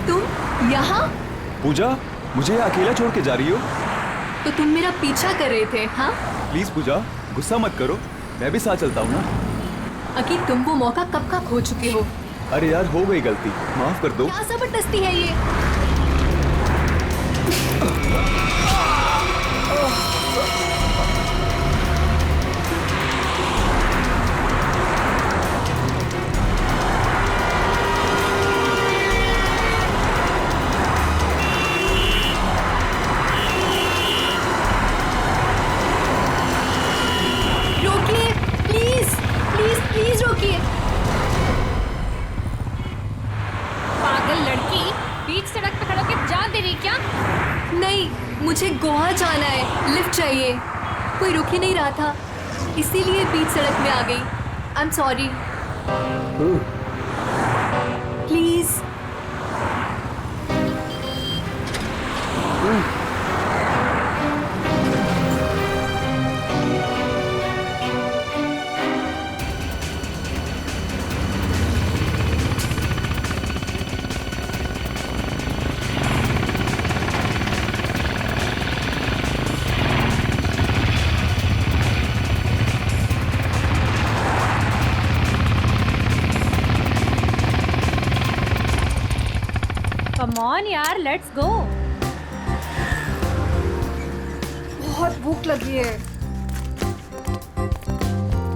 तुम यहाँ? पूजा, मुझे अकेला छोड़ के जा रही हो? तो तुम मेरा पीछा कर रहे थे, हाँ? प्लीज पूजा, गुस्सा मत करो, मैं भी साथ चलता हूँ ना। अकी, तुम वो मौका कब का खो चुके हो। अरे यार, हो गई गलती, माफ कर दो। क्या जबरदस्ती है ये? रोकिए, प्लीज प्लीज प्लीज रोकिए। पागल लड़की, बीच सड़क पे खड़ा होकर जान दे रही क्या? नहीं, मुझे गोवा जाना है, लिफ्ट चाहिए। कोई रुक ही नहीं रहा था, इसीलिए बीच सड़क में आ गई। आई am sorry. Please. Come on यार, लेट्स गो। बहुत भूख लगी है।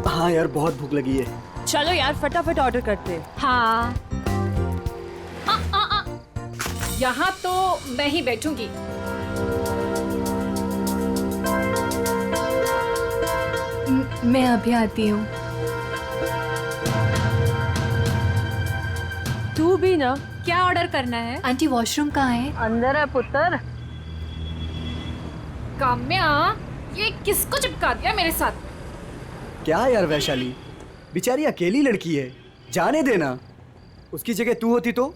हाँ यार, बहुत भूख लगी है। चलो यार, फटाफट ऑर्डर करते हैं। हाँ। यहाँ तो मैं ही बैठूंगी। मैं अभी आती हूँ। तू भी ना। क्या ऑर्डर करना है? आंटी, वॉशरूम कहाँ है? अंदर है पुत्र। काम्या, ये किसको चिपका दिया मेरे साथ? क्या यार वैशाली, बेचारी अकेली लड़की है, जाने देना। उसकी जगह तू होती तो?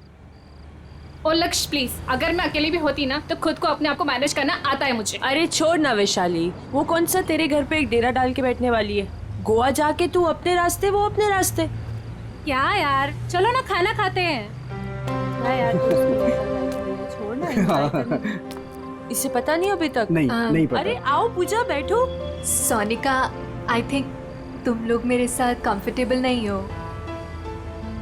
ओ लक्ष्य प्लीज, अगर मैं अकेली भी होती ना तो खुद को अपने आप को मैनेज करना आता है मुझे। अरे छोड़ ना वैशाली, वो कौन सा तेरे घर पे एक डेरा डाल के बैठने वाली है। गोवा जाके तू अपने रास्ते, वो अपने रास्ते। क्या यार, चलो ना खाना खाते हैं। यार छोड़ ना, इसे पता नहीं अभी तक। नहीं पता। अरे आओ पूजा, बैठो। सोनिका, आई थिंक तुम लोग मेरे साथ कंफर्टेबल नहीं हो।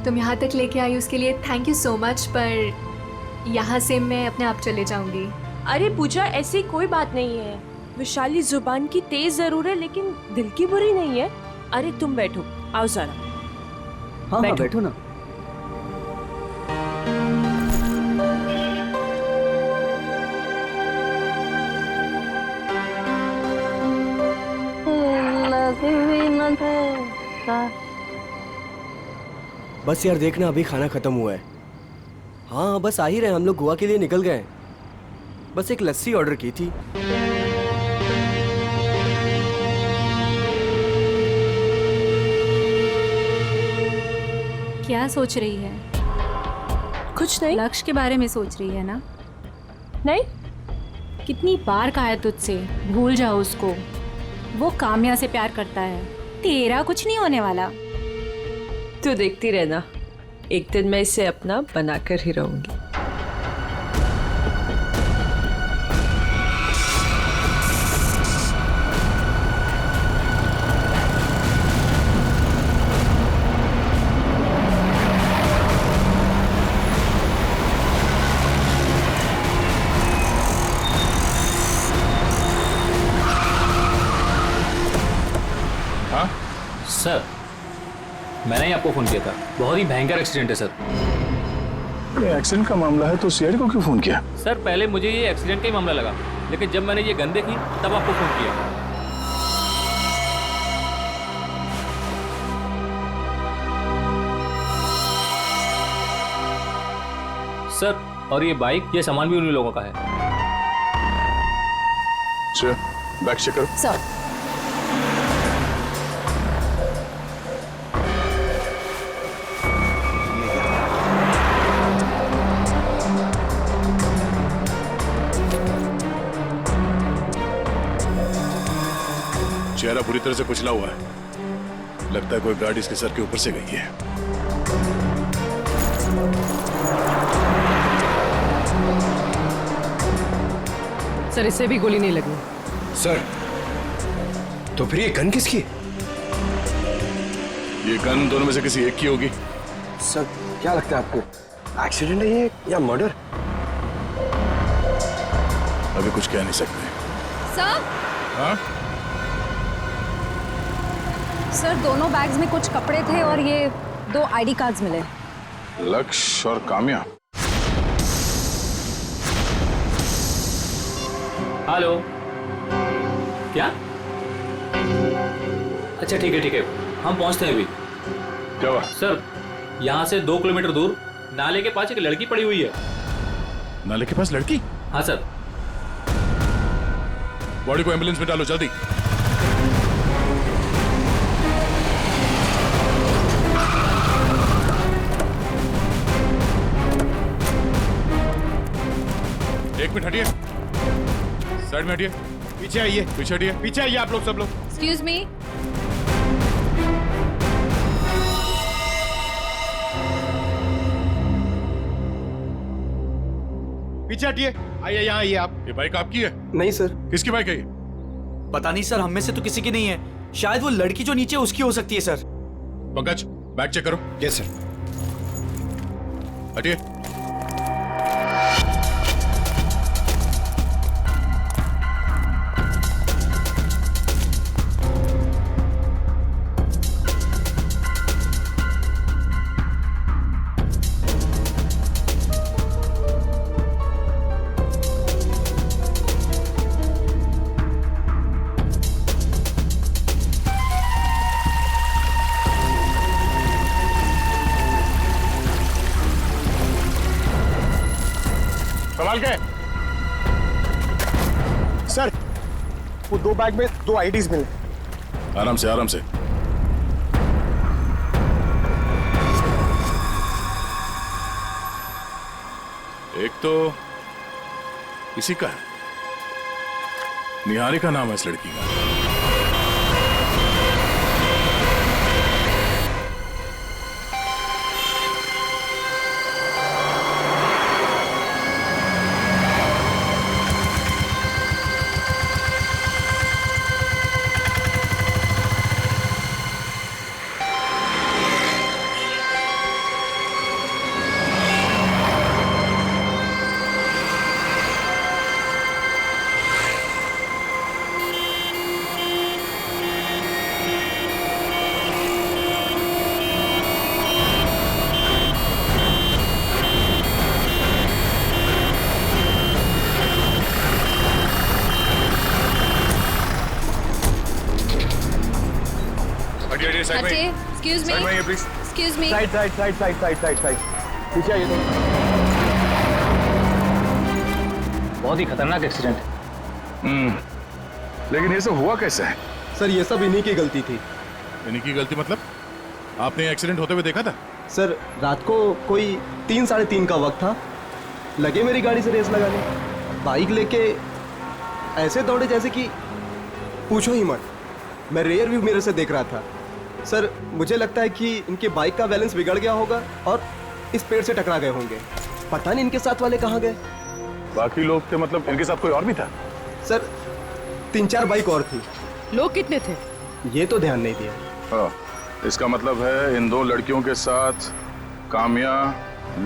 तुम यहाँ तक लेके आई उसके लिए थैंक यू सो मच, पर यहाँ से मैं अपने आप चले जाऊंगी। अरे पूजा, ऐसी कोई बात नहीं है। वैशाली जुबान की तेज जरूर है, लेकिन दिल की बुरी नहीं है। अरे तुम बैठो, आओ जरा। हाँ बैठो। बैठो ना। बस यार देखना, अभी खाना खत्म हुआ है। हाँ बस आ ही रहे, हम लोग गोवा के लिए निकल गए। बस एक लस्सी ऑर्डर की थी। क्या सोच रही है? कुछ नहीं। लक्ष्य के बारे में सोच रही है ना? नहीं। कितनी बार कहा है तुझसे, भूल जाओ उसको। वो काम्या से प्यार करता है, तेरा कुछ नहीं होने वाला। तू देखती रहना, एक दिन मैं इसे अपना बनाकर ही रहूंगी। सर, मैंने ही आपको फोन किया था। बहुत ही भयंकर एक्सीडेंट है सर। एक्सीडेंट का मामला है तो सीआईडी को क्यों फोन किया? सर, पहले मुझे ये एक्सीडेंट का ही मामला लगा, लेकिन जब मैंने ये गन देखी तब आपको फोन किया। सर, और ये बाइक, ये सामान भी उन्हीं लोगों का है। सर, बैग चेक करो। सर, चेहरा बुरी तरह से कुचला हुआ है, लगता है कोई गाड़ी इसके सर के ऊपर से गई है। सर इससे भी गोली नहीं लगी। सर तो फिर ये गन किसकी है? ये गन दोनों में से किसी एक की होगी। सर क्या लगता है आपको, एक्सीडेंट है ये या मर्डर? अभी कुछ कह नहीं सकते। सर हाँ, सर दोनों बैग्स में कुछ कपड़े थे और ये 2 आईडी कार्ड्स मिले। लक्ष्य और काम्या। हेलो, क्या? अच्छा ठीक है, हम पहुंचते हैं अभी। क्या हुआ? सर यहाँ से 2 किलोमीटर दूर नाले के पास एक लड़की पड़ी हुई है। नाले के पास लड़की? हाँ सर। बॉडी को एम्बुलेंस में डालो जल्दी। एक मिनट हटिए, साइड में हटिए, पीछे आइए, पीछे हटिए, पीछे आइए आप लोग, सब लोग। Excuse me. पीछे हटिए, आइए यहाँ आइए आप। ये बाइक आपकी है? नहीं सर। किसकी बाइक है ये? पता नहीं सर, हम में से तो किसी की नहीं है। शायद वो लड़की जो नीचे उसकी हो सकती है सर। पंकज बैग चेक करो। Yes sir. हटिए। संभाल के। सर वो 2 बैग में 2 आईडीज मिले। आराम से, आराम से। एक तो इसी का है, निहारिका नाम है इस लड़की का। साइड में, एक्सक्यूज मी। साइड में आइए please. Excuse me. Side side side side side side side पीछे आइए। बहुत ही खतरनाक एक्सीडेंट। लेकिन ये सब हुआ कैसे है? सर ये सब इन्हीं की गलती थी। इन्हीं की गलती मतलब? आपने एक्सीडेंट होते हुए देखा था? सर रात को कोई 3 साढ़े 3 का वक्त था, लगे मेरी गाड़ी से रेस लगाने, बाइक लेके ऐसे दौड़े जैसे कि पूछो ही मत। मैं रेयर व्यू मिरर से देख रहा था। सर मुझे लगता है कि इनके बाइक का बैलेंस बिगड़ गया होगा और इस पेड़ से टकरा गए होंगे। पता नहीं इनके साथ वाले कहाँ गए। बाकी लोग थे मतलब इनके साथ कोई और भी था? सर 3-4 बाइक और थी। लोग कितने थे? ये तो ध्यान नहीं दिया। हाँ, इसका मतलब है इन 2 लड़कियों के साथ काम्या,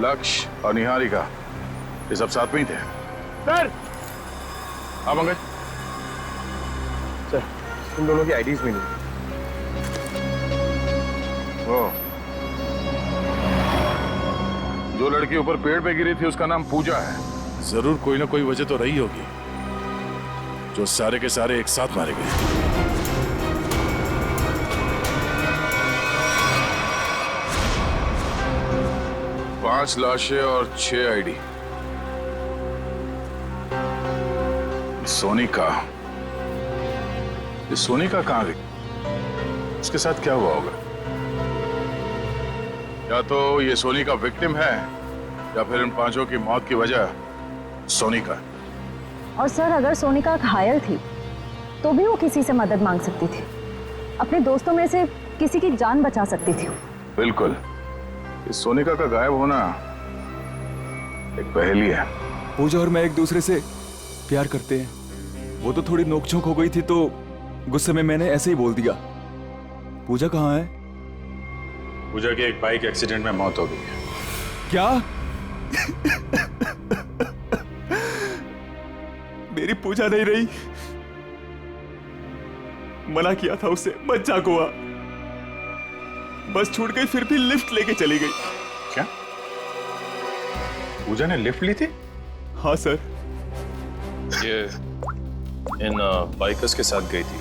लक्ष्य और निहारिका, ये सब साथ में ही थे। सर हाँ पंकज। सर इन दोनों की आईडीज भी नहीं। वो जो लड़की ऊपर पेड़ पे गिरी थी उसका नाम पूजा है। जरूर कोई ना कोई वजह तो रही होगी जो सारे के सारे एक साथ मारे गए। 5 लाशें और 6 आईडी। सोनिका, ये सोनिका कहाँ गई? उसके साथ क्या हुआ होगा? या तो ये सोनिका विक्टिम है या फिर इन 5 की मौत की वजह सोनिका। और सर अगर सोनिका घायल थी तो भी वो किसी से मदद मांग सकती थी, अपने दोस्तों में से किसी की जान बचा सकती थी। बिल्कुल, इस सोनिका का गायब होना एक पहेली है। पूजा और मैं एक दूसरे से प्यार करते हैं। वो तो थोड़ी नोकझोंक हो गई थी तो गुस्से में मैंने ऐसे ही बोल दिया। पूजा कहाँ है? पूजा की एक बाइक एक्सीडेंट में मौत हो गई है। क्या? मेरी पूजा नहीं रही। मना किया था उसे, मत जा गोवा। बस छूट गई, फिर भी लिफ्ट लेके चली गई। क्या पूजा ने लिफ्ट ली थी? हाँ सर। ये इन बाइकर्स के साथ गई थी।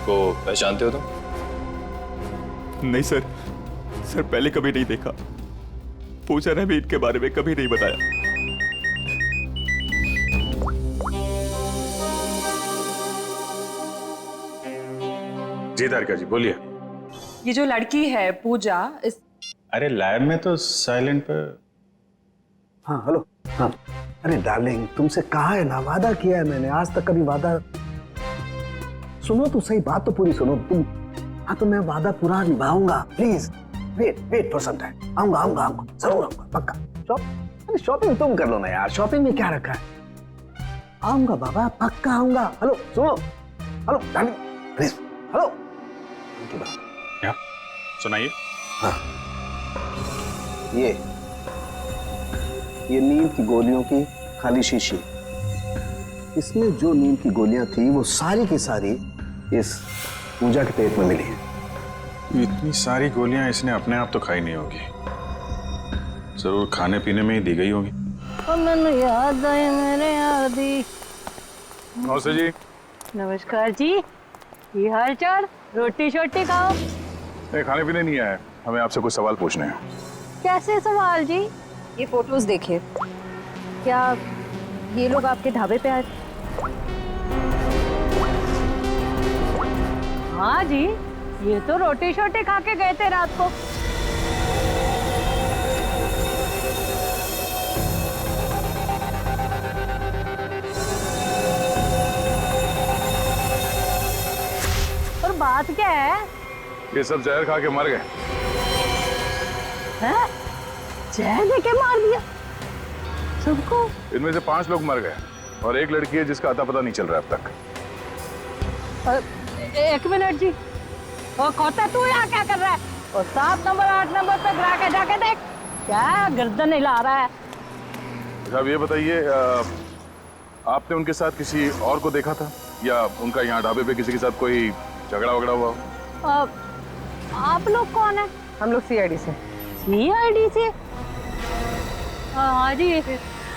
को पहचानते हो तुम? नहीं सर, सर पहले कभी नहीं देखा। पूजा ने भी इनके बारे में कभी नहीं बताया। जी तारिका जी बोलिए। ये जो लड़की है पूजा, इस अरे लैब में तो साइलेंट पे। हाँ हेलो। हाँ अरे डार्लिंग, तुमसे कहा है ना, वादा किया है मैंने, आज तक कभी वादा। सुनो तो सही, बात तो पूरी सुनो तुम। हाँ तो मैं वादा पूरा निभाऊंगा, please wait for some time. आऊंगा आऊंगा आऊंगा, जरूर आऊंगा, पक्का। अरे शॉपिंग तुम कर लो ना यार, शॉपिंग में क्या रखा है। आऊंगा बाबा, पक्का आऊंगा। हेलो सुनो, हेलो डार्लिंग प्लीज, हेलो। क्या सुनाइए? हाँ ये नींद की गोलियों की खाली शीशी, इसमें जो नींद की गोलियां थी वो सारी की सारी इस पूजा के पेट में मिली है। इतनी सारी गोलियां इसने अपने आप तो खाई नहीं होगी, जरूर खाने पीने में ही दी गई होगी। मैंने याद आए मेरे आदि। नमस्ते जी। नमस्कार जी, ये हाल चाल? रोटी शोटी खाओ। नहीं, खाने पीने नहीं आया, हमें आपसे कुछ सवाल पूछने हैं। कैसे सवाल जी? ये फोटोज देखिए, क्या ये लोग आपके ढाबे पे आए थे? हाँ जी, ये तो रोटी शोटी खा के गए थे रात को। और बात क्या है? ये सब जहर खा के मर गए। हैं? जहर देके मार दिया सबको? इनमें से 5 लोग मर गए और एक लड़की है जिसका अता पता नहीं चल रहा अब तक। एक मिनट जी, और खोता तू यहाँ क्या कर रहा है? और 7 नंबर 8 नंबर पे गिरा के जाके देख, क्या गर्दन हिला रहा है। साहब ये बताइए, आपने उनके साथ किसी और को देखा था या उनका यहाँ ढाबे पे किसी के साथ कोई झगड़ा वगड़ा हुआ? आप लोग कौन है? हम लोग सीआईडी से। सीआईडी से? हाँ जी,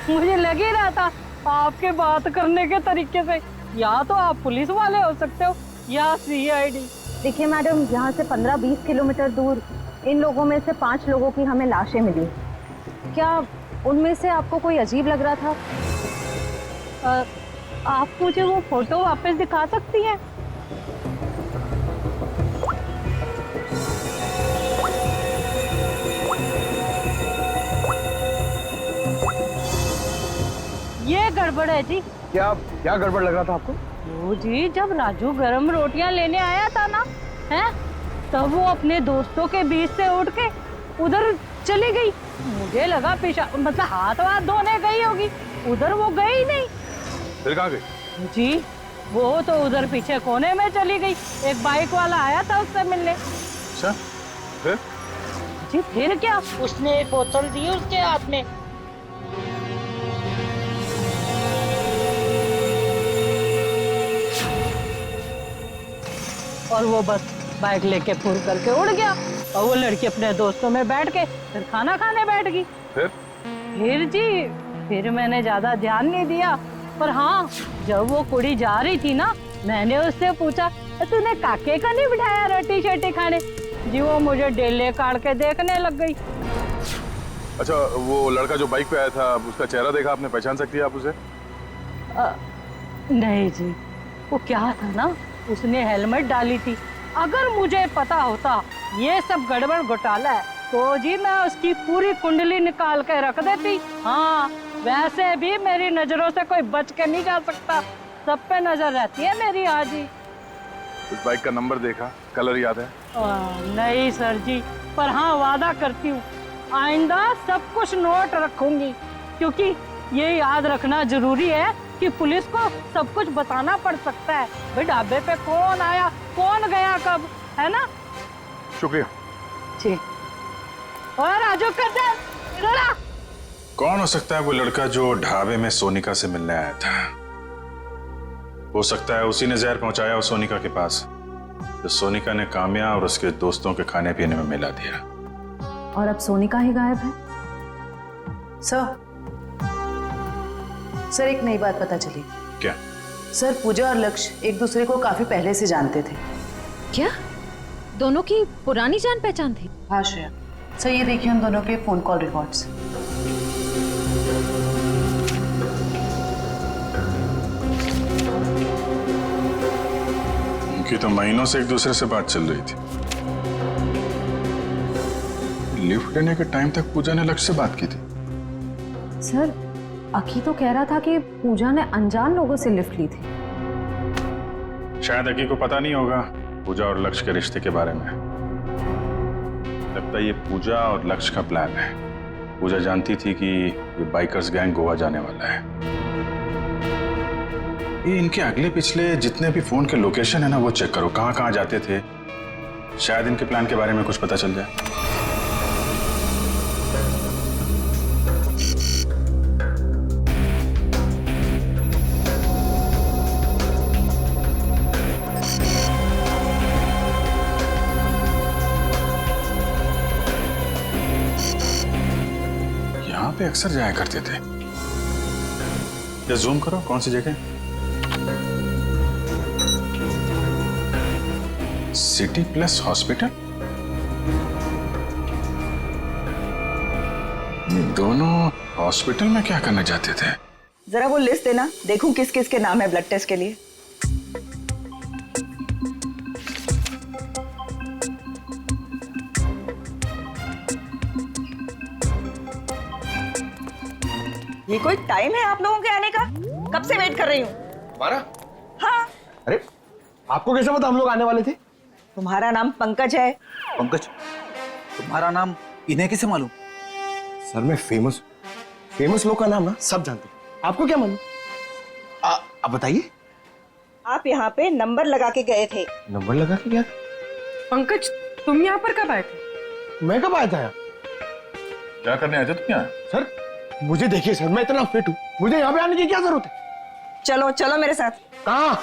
मुझे लग ही रहा था आपके बात करने के तरीके से, या तो आप पुलिस वाले हो सकते हो या सीआईडी। देखिए मैडम, यहाँ से 15-20 किलोमीटर दूर इन लोगों में से 5 लोगों की हमें लाशें मिली। क्या उनमें से आपको कोई अजीब लग रहा था? आप मुझे वो फोटो वापस दिखा सकती हैं? ये गड़बड़ है जी। क्या गड़बड़ लग रहा था आपको? वो जी, जब राजू गरम रोटियां लेने आया था ना, हैं, तब वो अपने दोस्तों के बीच से उठ के उधर चली गई। मुझे लगा पेशाब, मतलब हाथ वाथ धोने गई होगी, उधर वो गई नहीं। फिर कहाँ गई? जी वो तो उधर पीछे कोने में चली गई, एक बाइक वाला आया था उससे मिलने। अच्छा फिर? जी फिर क्या, उसने एक बोतल दी उसके हाथ में। और वो बस बाइक लेके फुर करके उड़ गया, और वो लड़की अपने दोस्तों में बैठ के फिर खाना खाने बैठ गई। फिर जी, फिर मैंने ज्यादा ध्यान नहीं दिया, पर हाँ, जब वो कुड़ी जा रही थी ना, मैंने उससे पूछा, तूने काके का नहीं बिठाया रोटी शोटी खाने? जी वो मुझे डेले काट के देखने लग गई। अच्छा, वो लड़का जो बाइक पे आया था, उसका चेहरा देखा आपने, पहचान सकती है आप उसे? नहीं जी, वो क्या था ना, उसने हेलमेट डाली थी। अगर मुझे पता होता ये सब गड़बड़ घोटाला है, तो जी मैं उसकी पूरी कुंडली निकाल के रख देती। हाँ, वैसे भी मेरी नजरों से कोई बच के नहीं जा सकता, सब पे नजर रहती है मेरी। हाँ जी। उस बाइक का नंबर देखा, कलर याद है? नहीं सर जी, पर हाँ वादा करती हूँ, आइंदा सब कुछ नोट रखूंगी, क्योंकि ये याद रखना जरूरी है कि पुलिस को सब कुछ बताना पड़ सकता है। भाई ढाबे पे कौन आया, कौन गया, कब, है ना? शुक्रिया। जी। और राजू कदम, इधर आ। कौन हो सकता है वो लड़का जो ढाबे में सोनिका से मिलने आया था? हो सकता है उसी ने जहर पहुंचाया उस सोनिका के पास, जो सोनिका ने काम्या और उसके दोस्तों के खाने पीने में मिला दिया। और अब सोनिका ही गायब है। सर एक नई बात पता चली। क्या? सर पूजा और लक्ष्य एक दूसरे को काफी पहले से जानते थे। क्या दोनों की पुरानी जान पहचान थी? हाँ श्रेया। सर ये देखिए उन दोनों के फोन कॉल रिकॉर्ड्स। उनकी तो महीनों से एक दूसरे से बात चल रही थी। लिफ्ट लेने के टाइम तक पूजा ने लक्ष्य से बात की थी। सर अकी तो कह रहा था कि पूजा ने अनजान लोगों से लिफ्ट ली थी। शायद अकी को पता नहीं होगा पूजा और लक्ष्य के रिश्ते के बारे में। लगता है ये पूजा और लक्ष्य का प्लान है। पूजा जानती थी कि ये बाइकर्स गैंग गोवा जाने वाला है। ये इनके अगले पिछले जितने भी फोन के लोकेशन है ना, वो चेक करो, कहाँ कहाँ जाते थे। शायद इनके प्लान के बारे में कुछ पता चल जाए। यहाँ पे अक्सर जाया करते थे। या जूम करो कौन सी जगह? City plus hospital. ये दोनों हॉस्पिटल में क्या करने जाते थे? जरा वो लिस्ट देना, देखूं किस किस के नाम है ब्लड टेस्ट के लिए। ये कोई टाइम है आप लोगों के आने का? कब से वेट कर रही हूँ। हमारा? हाँ। अरे आपको कैसे पता हम लोग आने वाले थे? तुम्हारा नाम पंकज है। पंकज? तुम्हारा नाम इन्हें कैसे मालूम? सर मैं फेमस लोग का नाम ना सब जानते हैं। आपको क्या मालूम? आप बताइए। आप यहाँ पे नंबर लगा के गए थे। नंबर लगा के गया? पंकज तुम यहाँ पर कब आए थे? मैं कब आया था यहाँ? क्या करने आए थे तुम यहाँ? सर मुझे देखिए सर, मैं इतना फिट हूँ, मुझे यहाँ पे आने की क्या जरूरत है? चलो चलो मेरे साथ। कहाँ?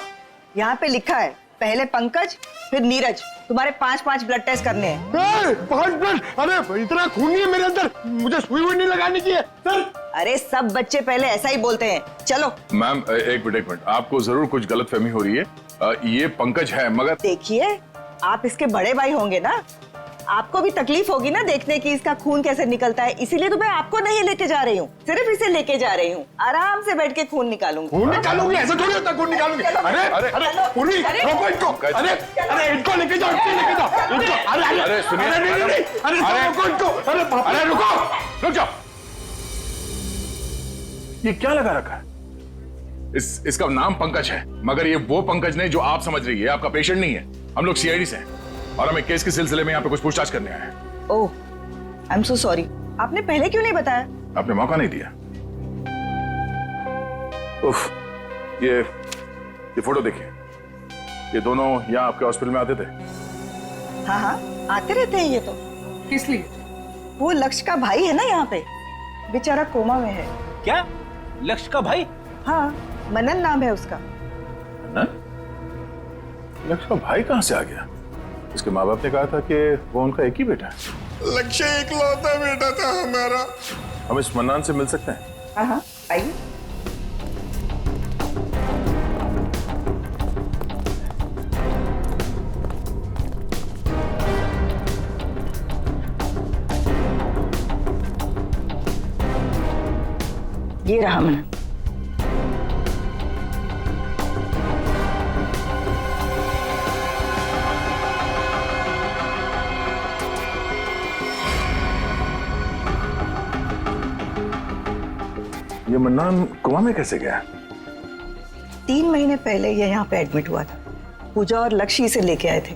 यहाँ पे लिखा है पहले पंकज फिर नीरज। तुम्हारे 5-5 ब्लड टेस्ट करने हैं। 5 ब्लड? अरे इतना खून नहीं है मेरे अंदर, मुझे सुई वुई नहीं लगाने की है सर। अरे सब बच्चे पहले ऐसा ही बोलते हैं। चलो। मैम एक मिनट, आपको जरूर कुछ गलतफहमी हो रही है। ये पंकज है, मगर देखिए आप इसके बड़े भाई होंगे ना, आपको भी तकलीफ होगी ना देखने की इसका खून कैसे निकलता है, इसीलिए तो मैं आपको नहीं लेके जा रही हूँ, सिर्फ इसे लेके जा रही हूँ। आराम से बैठ के खून निकालूंगी। खून निकालूंगी? ऐसा थोड़ी होता खून निकालूंगी। अरे अरे अरे पूरी रोको इनको। अरे अरे इनको लेके जाओ, इनको लेके जाओ इनको। अरे अरे सुनिए, अरे रोको इनको। अरे रुको, रुक जाओ। ये क्या लगा रखा है? इसका नाम पंकज है, मगर ये वो पंकज नहीं जो आप समझ रही है। आपका पेशेंट नहीं है। हम लोग सीआईडी से हैं और हमें केस के सिलसिले में यहाँ पे कुछ पूछताछ करने आए हैं। ओह, आई एम सो सॉरी। आपने पहले क्यों नहीं बताया? आपने मौका नहीं दिया। उफ, ये फोटो देखिए। ये दोनों यहाँ आपके हॉस्पिटल में आते थे। हाँ हाँ आते रहते हैं ये तो। किस लिए? वो लक्ष्य का भाई है ना यहाँ पे, बेचारा कोमा में है। क्या? लक्ष्य का भाई? हाँ मनन नाम है उसका। लक्ष्य का भाई कहाँ से आ गया? इसके माँ बाप ने कहा था कि वो उनका एक ही बेटा है। लक्ष्य इकलौता बेटा था हमारा। हम इस मन्नान से मिल सकते हैं? हाँ हाँ आइए। ये रहा मनन। ये मन्नान कोमा में कैसे गया? 3 महीने पहले ये यहाँ पे एडमिट हुआ था। पूजा और लक्ष्य इसे लेके आए थे।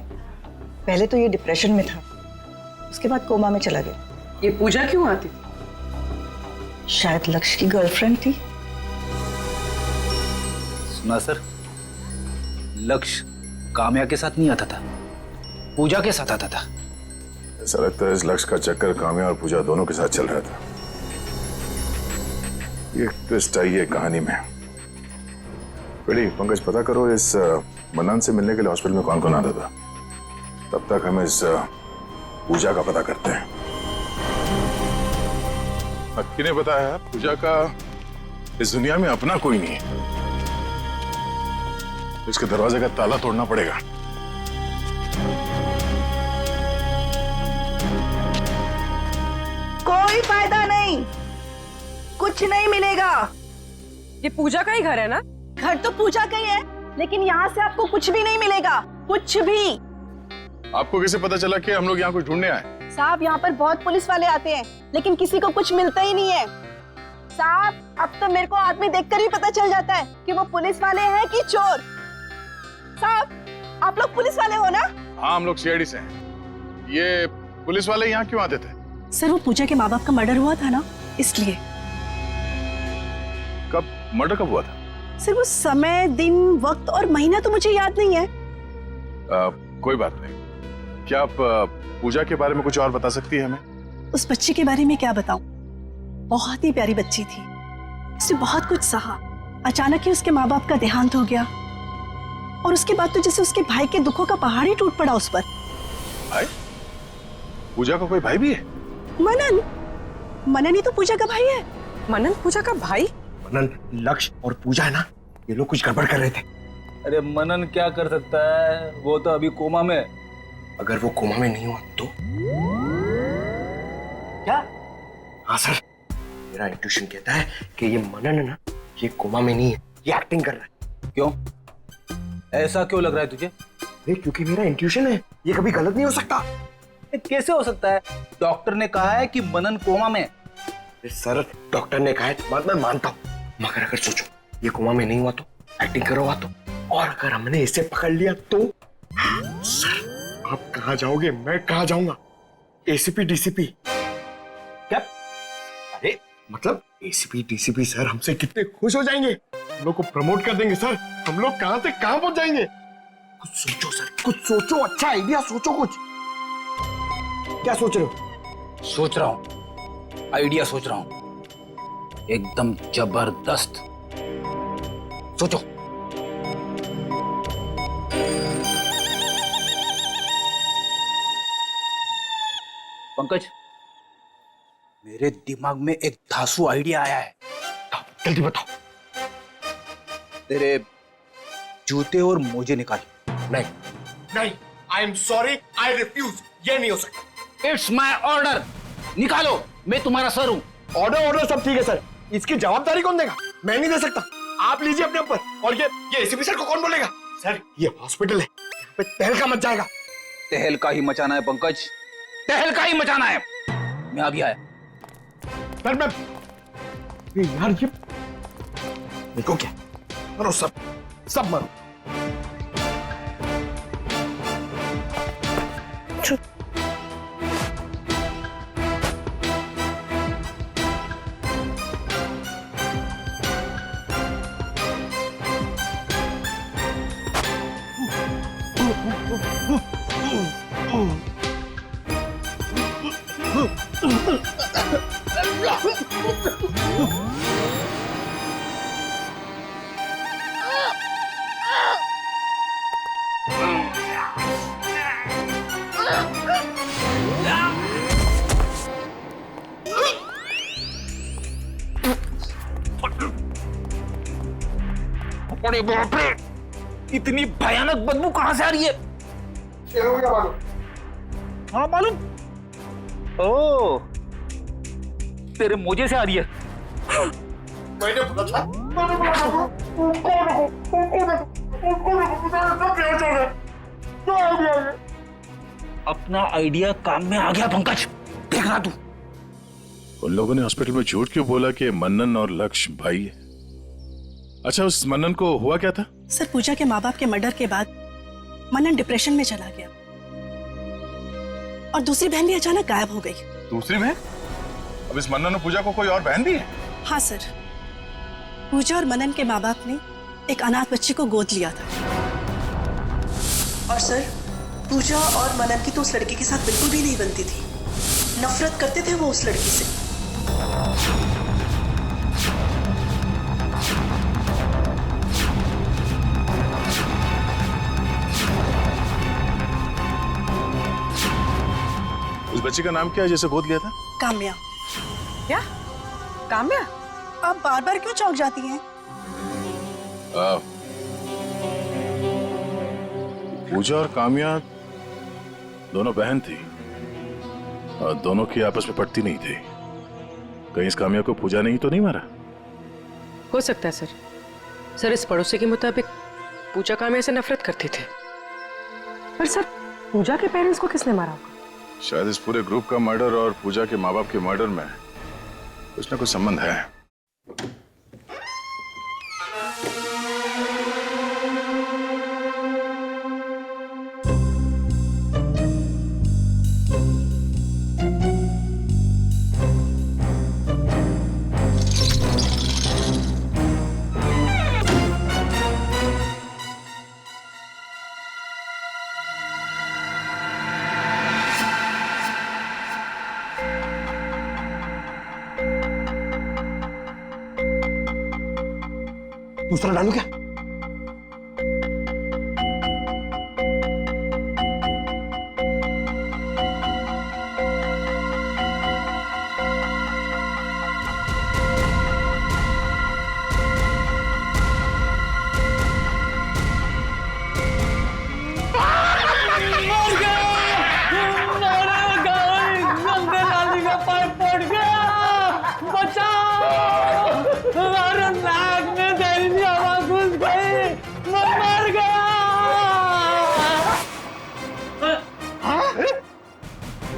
पहले तो ये डिप्रेशन में था, उसके बाद कोमा में चला गया। ये पूजा क्यों आती? शायद लक्ष्य की गर्लफ्रेंड थी। सुना सर, लक्ष्य काम्या के साथ नहीं आता था, पूजा के साथ आता था। ऐसा लगता है इस लक्ष्य का चक्कर काम्या और पूजा दोनों के साथ चल रहा था। ये ट्विस्ट आई है कहानी में। बेटी पंकज, पता करो इस मन्नन से मिलने के लिए हॉस्पिटल में कौन कौन आता था। तब तक हम इस पूजा का पता करते हैं। किने बताया पूजा का इस दुनिया में अपना कोई नहीं है। इसके दरवाजे का ताला तोड़ना पड़ेगा। कोई फायदा नहीं, कुछ नहीं मिलेगा। ये पूजा का ही घर है ना? घर तो पूजा का ही है, लेकिन यहाँ से आपको कुछ भी नहीं मिलेगा, कुछ भी। आपको कैसे पता चला कि हम लोग यहाँ कुछ ढूंढने आए? साहब, यहाँ पर बहुत पुलिस वाले आते हैं, लेकिन किसी को कुछ मिलता ही नहीं है। साहब, अब तो मेरे को आदमी देखकर ही पता चल जाता है कि वो पुलिस वाले हैं कि चोर। साहब, आप लोग पुलिस वाले हो ना? हाँ, हम लोग सीआईडी से हैं। ये पुलिस वाले यहाँ क्यों आते थे? सर, वो पूजा के माँ बाप का मर्डर हुआ था ना, इसलिए। कब मर्डर कब हुआ था? सर, वो समय, दिन, वक्त और महीना तो मुझे याद नहीं है। कोई बात नहीं। क्या आप पूजा के बारे में कुछ और बता सकती है हमें? उस बच्ची के बारे में क्या बताऊं? बहुत ही प्यारी बच्ची थी, उसने बहुत कुछ सहा। अचानक ही उसके माँ बाप का देहांत हो गया, और उसके बाद तो जैसे उसके भाई के दुखों का पहाड़ ही टूट पड़ा उस पर। भाई? पूजा का कोई भाई भी है? मनन। मनन ही तो पूजा का भाई है। मनन पूजा का भाई? मनन, लक्ष्य और पूजा है ना, ये लोग कुछ गड़बड़ कर रहे थे। अरे मनन क्या कर सकता है, वो तो अभी कोमा में। अगर वो कोमा में नहीं हुआ तो? क्या? हाँ सर, मेरा इंट्यूशन कहता है कि ये मनन है ना, ये कोमा में नहीं है, ये एक्टिंग कर रहा है। क्यों? ऐसा क्यों लग रहा है तुझे? अरे क्योंकि मेरा इंट्यूशन है, ये कभी गलत नहीं हो सकता। कैसे हो सकता है? डॉक्टर ने कहा है कि मनन कोमा में। सर, डॉक्टर ने कहा है तो बात मैं मानता हूँ, मगर अगर सोचो ये कोमा में नहीं हुआ तो, एक्टिंग करो हुआ तो, और अगर हमने इसे पकड़ लिया तो? सर, आप कहाँ जाओगे, मैं कहाँ जाऊंगा? ACP DCP? क्या? अरे मतलब एसीपी डीसीपी सर हमसे कितने खुश हो जाएंगे, हम लोग को प्रमोट कर देंगे सर। हम लोग कहाँ से कहाँ पहुंच जाएंगे। कुछ सोचो सर, कुछ सोचो, अच्छा आइडिया सोचो कुछ। क्या सोच रहे हो? सोच रहा हूं, आइडिया सोच रहा हूं, एकदम जबरदस्त। सोचो। पंकज, मेरे दिमाग में एक धांसू आइडिया आया है। जल्दी बताओ। तेरे जूते और मोजे निकाल। नहीं नहीं, I am sorry, I refuse, ये नहीं हो सकता। इट्स माई ऑर्डर, निकालो, मैं तुम्हारा सर हूं। ऑर्डर ऑर्डर सब ठीक है सर, इसकी जवाबदारी कौन देगा? मैं नहीं दे सकता, आप लीजिए अपने ऊपर। और ये एसीपी सर को कौन बोलेगा? सर, ये हॉस्पिटल है, यहाँ पे तहलका मच जाएगा। तहलका ही मचाना है पंकज, तहलका ही मचाना है। मैं अभी आया। सर मैं यार, ये देखो क्या, मरो सब, सब मरो। अरे बाप रे, इतनी भयानक बदबू कहां से आ रही है? हाँ मालूम। ओ, तेरे मोजे से आ रही है। मैंने बोला था, अपना आइडिया काम में आ गया पंकज, देखना तू। उन लोगों ने हॉस्पिटल में झूठ क्यों बोला कि मनन और लक्ष्य भाई है? अच्छा, उस मनन को हुआ क्या था? सर, पूजा के माँ बाप के मर्डर के बाद मनन डिप्रेशन में चला गया, और दूसरी बहन भी अचानक गायब हो गई। दूसरी बहन? अब इस मनन और पूजा को कोई और बहन भी है? हाँ सर, पूजा और मनन के माँ बाप ने एक अनाथ बच्चे को गोद लिया था। और सर, पूजा और मनन की तो उस लड़की के साथ बिल्कुल भी नहीं बनती थी। नफरत करते थे वो उस लड़की से। उस बच्ची का नाम क्या है जिसे गोद लिया था? काम्या। क्या? काम्या? आप बार बार क्यों चौंक जाती हैं? पूजा और काम्या दोनों बहन थी और दोनों की आपस में पटती नहीं थी। कहीं इस काम्या को पूजा ने ही तो नहीं मारा? हो सकता है सर। सर, इस पड़ोसी के मुताबिक पूजा काम्या से नफरत करती थी। पर सर, पूजा के पेरेंट्स को किसने मारा होगा? शायद इस पूरे ग्रुप का मर्डर और पूजा के माँ बाप के मर्डर में कुछ ना कुछ संबंध है। दूसरा डालू क्या?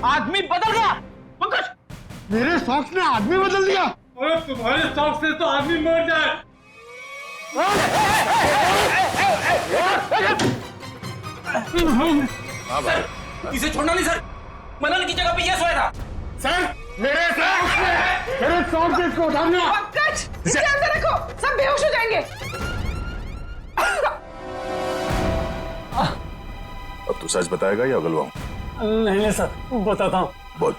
आदमी बदल गया पंकज। मेरे सॉक्स ने आदमी बदल दिया। अरे तुम्हारे सॉक्स से तो आदमी मर जाए। हाँ भाई, इसे छोड़ना नहीं सर। मनन की जगह पे ये सोया था। सर, मेरे सॉक्स इसको उठाना। पंकज, इसे अंदर रखो, सब बेहोश हो जाएंगे। अब तू सच बताएगा या गलवाऊं? नहीं सर, बताता हूँ। बोल।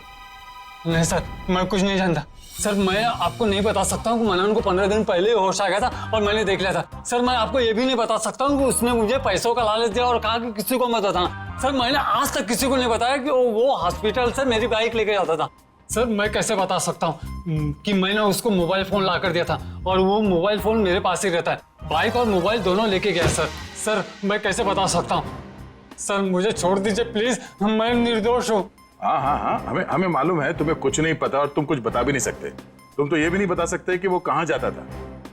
नहीं सर, मैं कुछ नहीं जानता। सर, मैं आपको नहीं बता सकता हूँ कि मनन को 15 दिन पहले होश आ गया था और मैंने देख लिया था। सर, मैं आपको ये भी नहीं बता सकता हूँ कि उसने मुझे पैसों का लालच दिया और कहा कि किसी को मत बताना। सर, मैंने आज तक किसी को नहीं बताया कि वो हॉस्पिटल से मेरी बाइक लेके जाता था। सर, मैं कैसे बता सकता हूँ कि मैंने उसको मोबाइल फोन ला कर दिया था और वो मोबाइल फोन मेरे पास ही रहता है। बाइक और मोबाइल दोनों लेके गया सर। सर, मैं कैसे बता सकता हूँ? सर, मुझे छोड़ दीजिए प्लीज, मैं निर्दोष हूँ। हाँ हाँ हाँ, हमें मालूम है तुम्हें कुछ नहीं पता और तुम कुछ बता भी नहीं सकते। तुम तो ये भी नहीं बता सकते कि वो कहाँ जाता था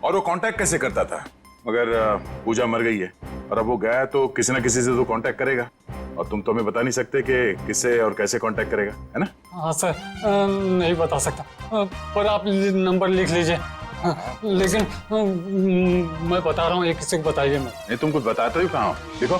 और वो कांटेक्ट कैसे करता था। मगर पूजा मर गई है और अब वो गया है तो किसी ना किसी से तो कांटेक्ट करेगा और तुम तो हमें बता नहीं सकते कि किससे और कैसे कांटेक्ट करेगा, है ना? हाँ सर, नहीं बता सकता, पर आप नंबर लिख लीजिए। लेकिन मैं बता रहा हूँ, ये किसी को बताइए मैं। नहीं, तुम कुछ बताते हो कहाँ हो? देखो।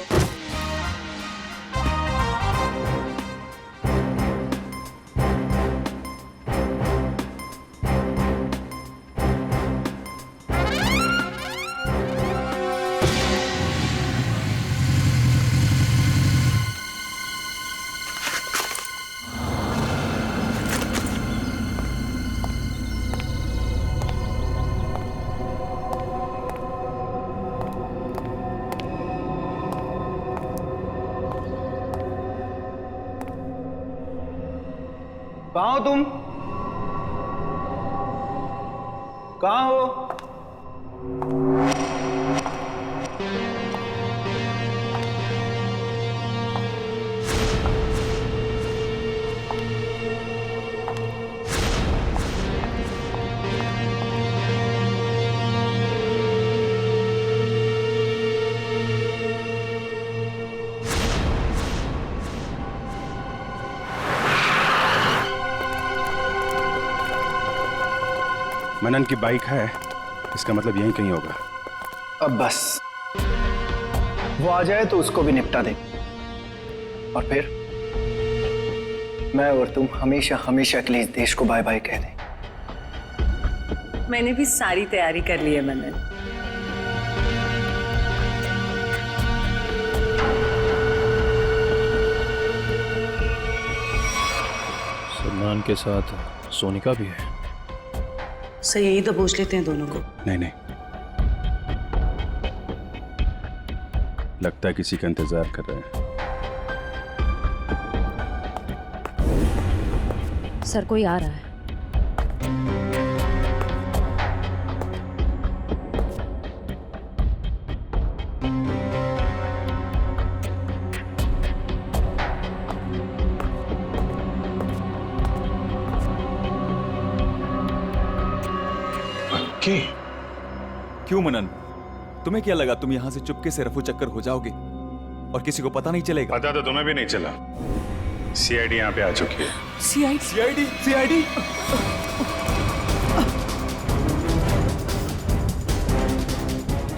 कहाँ हो तुम? कहाँ हो? मनन की बाइक है, इसका मतलब यहीं कहीं होगा। अब बस वो आ जाए तो उसको भी निपटा दे और फिर मैं और तुम हमेशा हमेशा के लिए इस देश को बाय बाय कह दें। मैंने भी सारी तैयारी कर ली है मनन। सलमान के साथ सोनिका भी है। सर यही तो पूछ लेते हैं दोनों को। नहीं नहीं, लगता है किसी का इंतजार कर रहे हैं। सर कोई आ रहा है। क्यों मनन, तुम्हें क्या लगा तुम यहां से चुपके से रफू चक्कर हो जाओगे और किसी को पता नहीं चलेगा? पता तो तुम्हें भी नहीं चला। सीआईडी यहाँ पे आ चुकी है। सीआईडी सीआईडी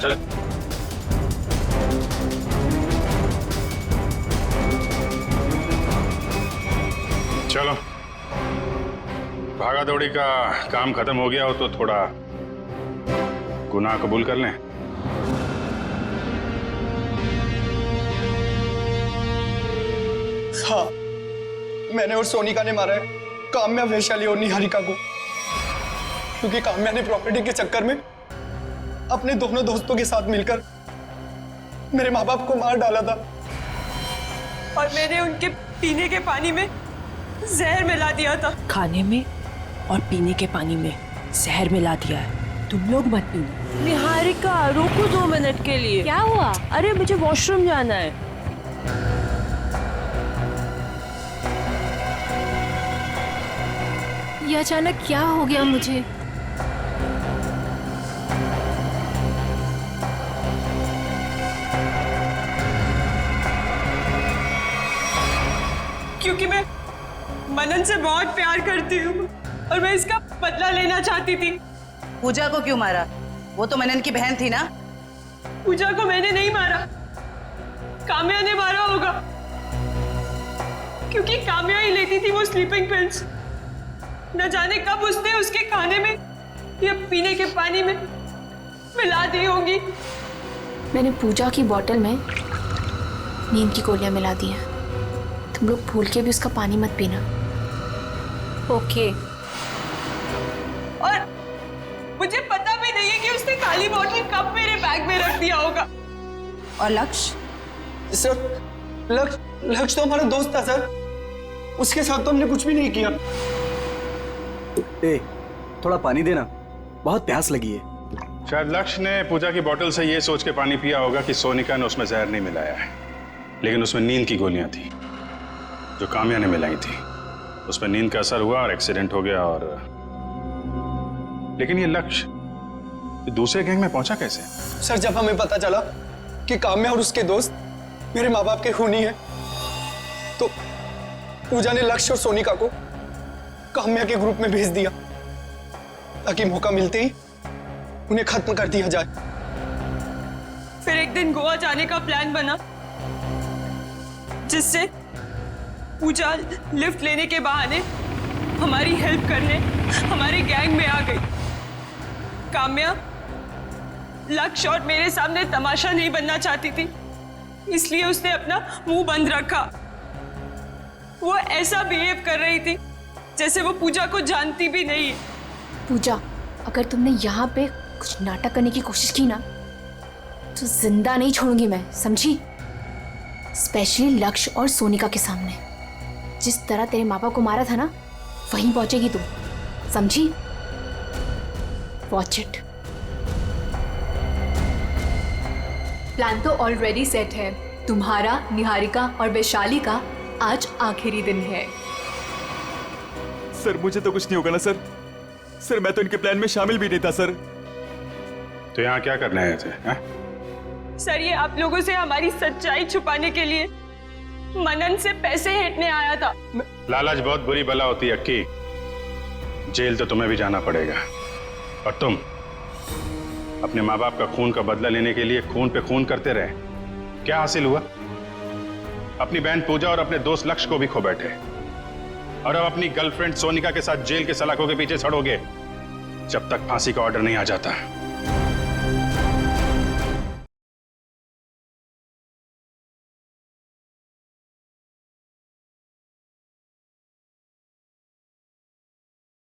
चल। चलो, भागा दौड़ी का काम खत्म हो गया हो तो थोड़ा गुनाह कबूल कर लें। हाँ, मैंने और सोनिका ने मारा है काम्या, वैशाली और निहारिका को, क्योंकि काम्या ने प्रॉपर्टी के चक्कर में अपने दोनों दोस्तों के साथ मिलकर मेरे माँ बाप को मार डाला था। और मैंने उनके पीने के पानी में जहर मिला दिया था। खाने में और पीने के पानी में जहर मिला दिया है। तुम लोग मत पीना। निहारिका रोको 2 मिनट के लिए। क्या हुआ? अरे मुझे वॉशरूम जाना है। ये अचानक क्या हो गया मुझे? क्योंकि मैं मनन से बहुत प्यार करती हूँ और मैं इसका बदला लेना चाहती थी। पूजा को क्यों मारा? वो तो मनन की बहन थी ना। पूजा को मैंने नहीं मारा, काम्या ने मारा होगा, क्योंकि काम्या ही लेती थी वो स्लीपिंग पिल्स। न जाने कब उसने उसके खाने में या पीने के पानी में मिला दी होगी। मैंने पूजा की बोतल में नींद की गोलियां मिला दी हैं। तुम लोग भूल के भी उसका पानी मत पीना। ओके। और मुझे पता भी नहीं है कि उसने काली बोतल कब मेरे बैग में रख दिया होगा। और लक्ष्य? सर, लक्ष्य तो हमारा दोस्त था सर, उसके साथ तो हमने कुछ भी नहीं किया। थोड़ा पानी देना, बहुत प्यास लगी है। शायद लक्ष्य ने पूजा की बोतल से ये सोच के पानी पिया होगा कि सोनिका ने उसमें जहर नहीं मिलाया है, लेकिन उसमें नींद की गोलियां थी जो काम्या ने मिलाई थी। उसमें नींद का असर हुआ और एक्सीडेंट हो गया। और लेकिन ये लक्ष्य दूसरे गैंग में पहुंचा कैसे? सर, जब हमें पता चला कि काम्या और उसके दोस्त मेरे माँ बाप के खूनी हैं, तो पूजा ने लक्ष्य और सोनिका को काम्या के ग्रुप में भेज दिया ताकि मौका मिलते ही उन्हें खत्म कर दिया जाए। फिर एक दिन गोवा जाने का प्लान बना, जिससे पूजा लिफ्ट लेने के बहाने हमारी हेल्प करने हमारे गैंग में आ गई। काम्या लक्ष्य और मेरे सामने तमाशा नहीं बनना चाहती थी, इसलिए उसने अपना मुंह बंद रखा। वो ऐसा बिहेव कर रही थी जैसे वो पूजा को जानती भी नहीं। पूजा, अगर तुमने यहाँ पे कुछ नाटक करने की कोशिश की ना तो जिंदा नहीं छोड़ूंगी मैं, समझी? स्पेशली लक्ष्य और सोनिका के सामने। जिस तरह तेरे माँ बाप को मारा था ना, वहीं पहुंचेगी तुम, समझी? Watch it. प्लान तो ऑलरेडी सेट है। तुम्हारा, निहारिका और वैशाली का आज आखिरी दिन है। सर, मुझे तो कुछ नहीं होगा ना सर? सर, मैं तो इनके प्लान में शामिल भी नहीं था सर। तो यहाँ क्या करने आए थे? सर, ये आप लोगों से हमारी सच्चाई छुपाने के लिए मनन से पैसे हेटने आया था। लालच बहुत बुरी बला होती है अक्की। जेल तो तुम्हें भी जाना पड़ेगा। और तुम अपने माँ बाप का खून का बदला लेने के लिए खून पे खून करते रहे। क्या हासिल हुआ? अपनी बहन पूजा और अपने दोस्त लक्ष्य को भी खो बैठे। और अब अपनी गर्लफ्रेंड सोनिका के साथ जेल के सलाखों के पीछे सड़ोगे जब तक फांसी का ऑर्डर नहीं आ जाता।